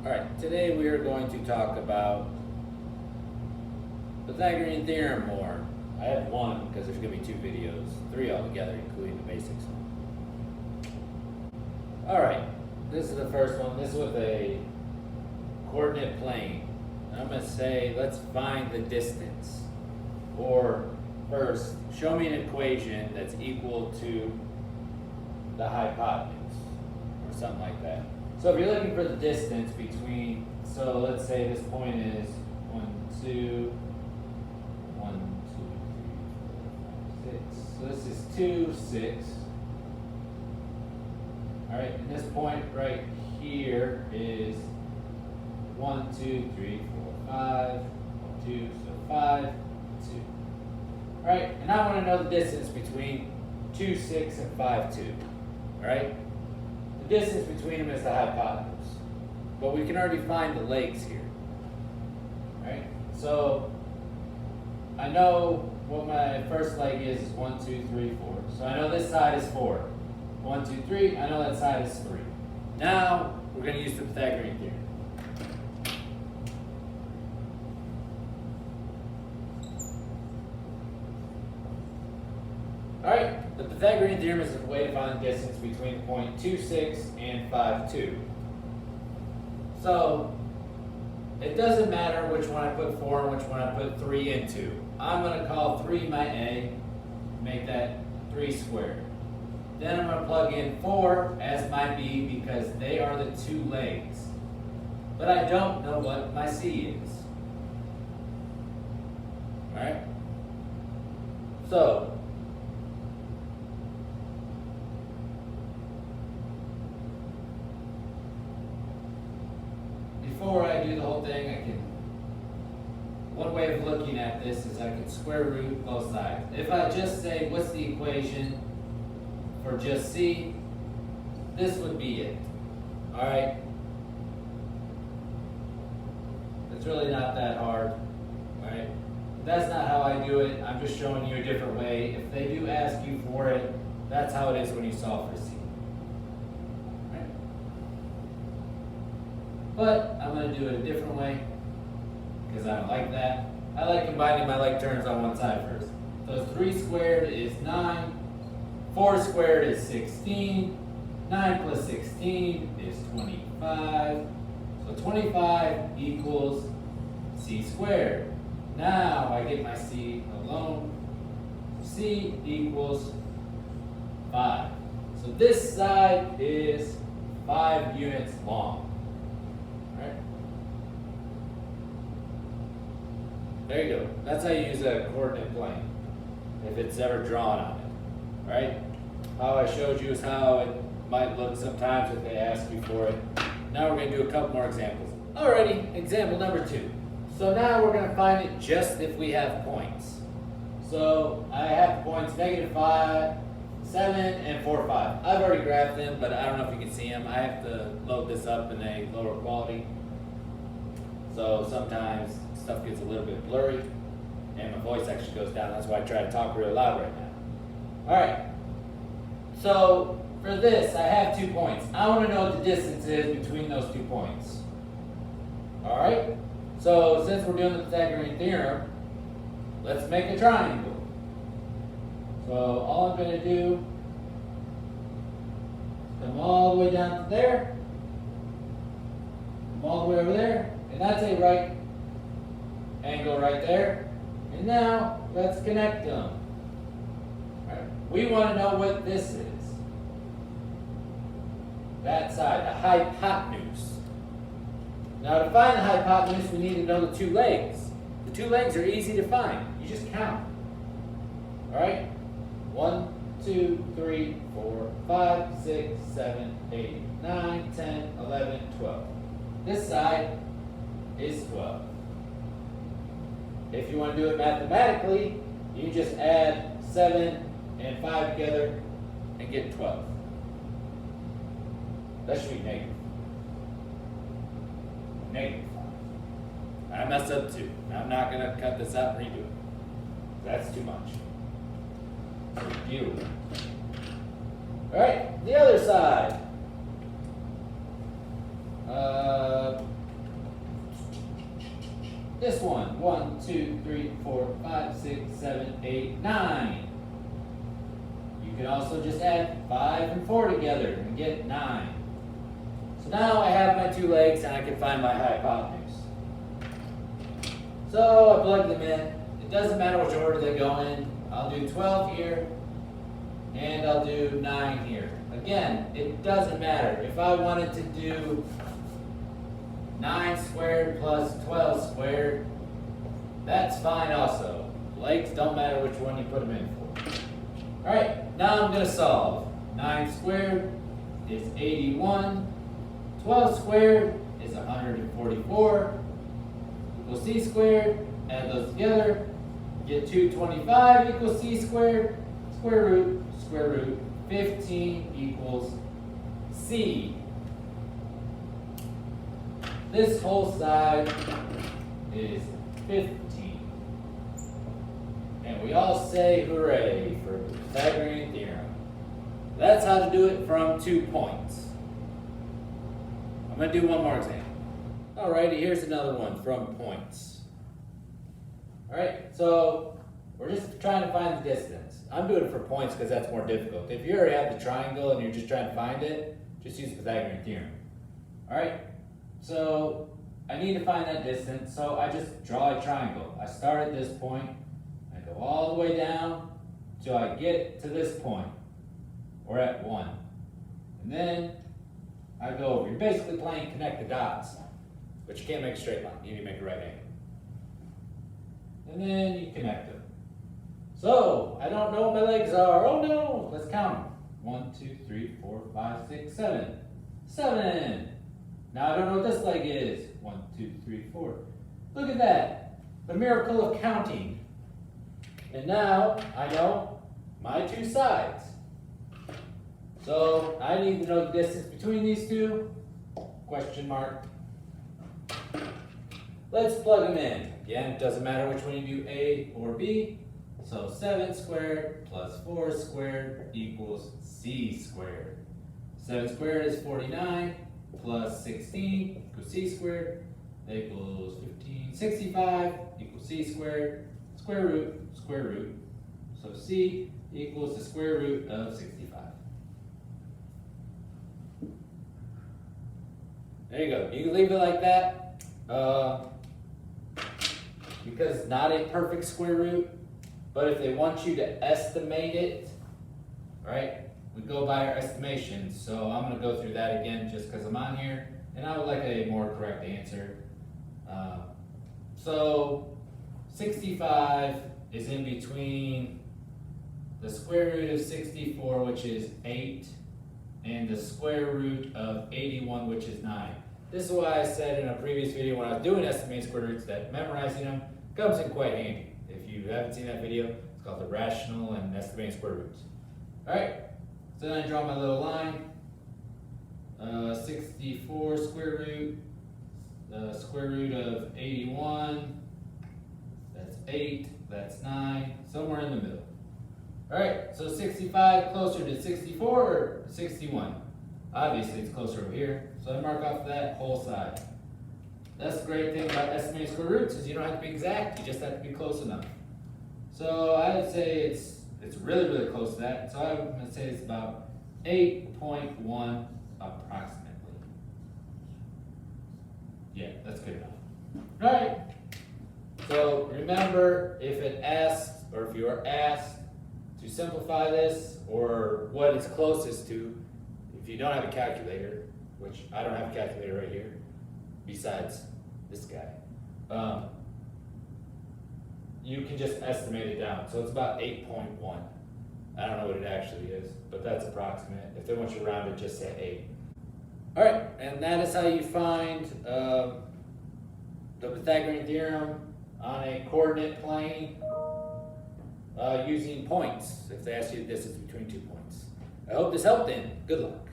Alright, today we are going to talk about Pythagorean theorem more. I have one because there's going to be two videos, three altogether, including the basics. Alright, this is the first one. This is with a coordinate plane. I'm going to say, let's find the distance. Or first, show me an equation that's equal to the hypotenuse, or something like that. So if you're looking for the distance between, so let's say this point is 1, 2, 3, 4, 5, 6. So this is 2, 6. All right, and this point right here is 1, 2, 3, 4, 5, 2, so 5, 2. All right, and I want to know the distance between 2, 6, and 5, 2. All right? The distance between them is the hypotenuse. But we can already find the legs here. All right? So I know what my first leg is 1, 2, 3, 4. So I know this side is 4. 1, 2, 3. I know that side is 3. Now we're going to use the Pythagorean theorem. Alright, the Pythagorean theorem is a way to find the distance between point 2, 6 and 5, 2. So, it doesn't matter which one I put 4 and which one I put 3 into. I'm going to call 3 my A, make that 3 squared. Then I'm going to plug in 4 as my B because they are the two legs. But I don't know what my C is. Alright? So, before I do the whole thing, one way of looking at this is I can square root both sides. If I just say, what's the equation for just C, this would be it. All right? It's really not that hard, all right? That's not how I do it. I'm just showing you a different way. If they do ask you for it, that's how it is when you solve for C. But I'm going to do it a different way because I don't like that. I like combining my like terms on one side first. So 3 squared is 9, 4 squared is 16, 9 plus 16 is 25. So 25 equals C squared. Now I get my C alone. C equals 5. So this side is 5 units long. Right? There you go. That's how you use a coordinate plane, if it's ever drawn on it. Right? How I showed you is how it might look sometimes if they ask you for it. Now we're going to do a couple more examples. Alrighty, example number 2. So now we're going to find it just if we have points. So I have points -5, 7, and 4, 5. I've already graphed them, but I don't know if you can see them. I have to load this up in a lower quality. So sometimes stuff gets a little bit blurry, and my voice actually goes down. That's why I try to talk real loud right now. Alright, so for this, I have 2 points. I want to know what the distance is between those 2 points. Alright, so since we're doing the Pythagorean theorem, let's make a triangle. So all I'm going to do is come all the way down to there, come all the way over there, and that's a right angle right there. And now let's connect them. All right. We want to know what this is. That side, the hypotenuse. Now to find the hypotenuse, we need to know the 2 legs. The 2 legs are easy to find. You just count. All right? 1, 2, 3, 4, 5, 6, 7, 8, 9, 10, 11, 12. This side is 12. If you want to do it mathematically, you just add 7 and 5 together and get 12. That should be negative. Negative 5. I messed up too. I'm not going to cut this out and redo it. That's too much. Deal with it. All right, the other side. this one, 1, 2, 3, 4, 5, 6, 7, 8, 9. You can also just add 5 and 4 together and get 9. So now I have my 2 legs and I can find my hypotenuse. So I plug them in. It doesn't matter which order they go in. I'll do 12 here and I'll do 9 here. Again, it doesn't matter. If I wanted to do 9 squared plus 12 squared, that's fine also. Legs don't matter which one you put them in for. Alright, now I'm going to solve. 9 squared is 81. 12 squared is 144. Equals c squared. Add those together. Get 225 equals c squared. Square root. 15 equals c. This whole side is 15. And we all say hooray for the Pythagorean theorem. That's how to do it from 2 points. I'm going to do one more example. Alrighty, here's another one from points. Alright, so we're just trying to find the distance. I'm doing it for points because that's more difficult. If you already have the triangle and you're just trying to find it, just use the Pythagorean theorem. Alright, so I need to find that distance, so I just draw a triangle. I start at this point, I go all the way down till I get to this point. We're at 1. And then I go over. You're basically playing connect the dots, but you can't make a straight line. You need to make a right angle. And then you connect them. So, I don't know what my legs are. Oh no! Let's count them. 1, 2, 3, 4, 5, 6, 7. 7! Now I don't know what this leg is. 1, 2, 3, 4. Look at that. The miracle of counting. And now I know my 2 sides. So I need to know the distance between these 2. Question mark. Let's plug them in. Again, it doesn't matter which one you do, A or B. So 7 squared plus 4 squared equals c squared. 7 squared is 49 plus 16 equals c squared. That equals 15. 65 equals c squared. Square root. So c equals the square root of 65. There you go. You can leave it like that because it's not a perfect square root. But if they want you to estimate it, right, we go by our estimations. So I'm going to go through that again just because I'm on here. And I would like a more correct answer. So 65 is in between the square root of 64, which is 8, and the square root of 81, which is 9. This is why I said in a previous video when I was doing estimating square roots that memorizing them comes in quite handy. If you haven't seen that video, it's called the rational and estimating square roots. Alright, so then I draw my little line. 64 square root, the square root of 81, that's 8, that's 9, somewhere in the middle. Alright, so 65 closer to 64 or 61? Obviously it's closer over here, so I mark off that whole side. That's the great thing about estimating square roots is you don't have to be exact, you just have to be close enough. So I would say it's really, really close to that. So I'm going to say it's about 8.1 approximately. Yeah, that's good enough. All right. So remember, if it asks, or if you are asked to simplify this, or what it's closest to, if you don't have a calculator, which I don't have a calculator right here, besides this guy, you can just estimate it down. So it's about 8.1. I don't know what it actually is, but that's approximate. If they want you to round it, just say 8. All right, and that is how you find the Pythagorean theorem on a coordinate plane using points, if they ask you the distance between 2 points. I hope this helped then. Good luck.